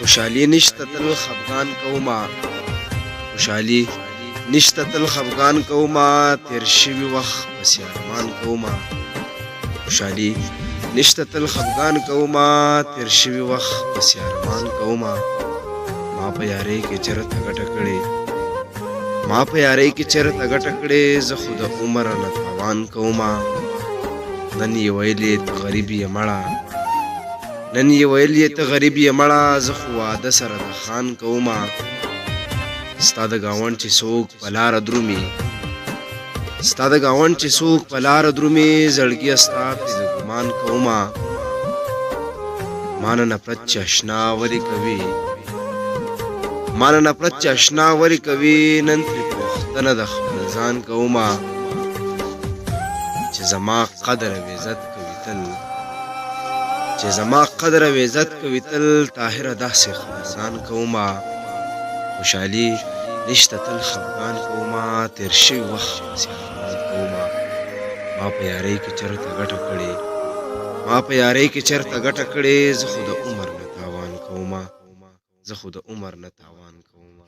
خوشحالي نشته تل خفګان کومه خوشحالي نشته تل خفګان کومه تیر شوي وخت پسې ارمان کومه خوشحالي نشته تل خفګان کومه تیر شوي وخت پسې ارمان کومه ما په یارۍ کې چېرته ګټه کړې ما په یارۍ کې چېرته ګټه کړې زه خو د عمر نه تاوان کومه نن یې ویلې ته غریب یې مړه نن یې ویل یې ته غریب یې مړه زه خو واده سره د خان کومه ستا د ګاونډ چې څوک په لاره درومي ستا د ګاونډ چې څوک په لاره درومي زړګیه ستا پې زه ګمان کومه ما نه نفرت چې اشنا ولې کوي ما نه نفرت چې اشنا ولې کوي نن ترې پوښتنه د خپل ځان کومه چې زما قدر او عزت کوي تل چې زما قدر او عزت کوي تل طاهره داسې خرسان کومه خوشحالي نشته تل خفګان کومه تیر شوي وخت پسې ارمان کومه ما په یارۍ کې چېرته ګټه کړې ما په یارۍ کې چېرته ګټه کړې زه خو د عمر نه تاوان کومه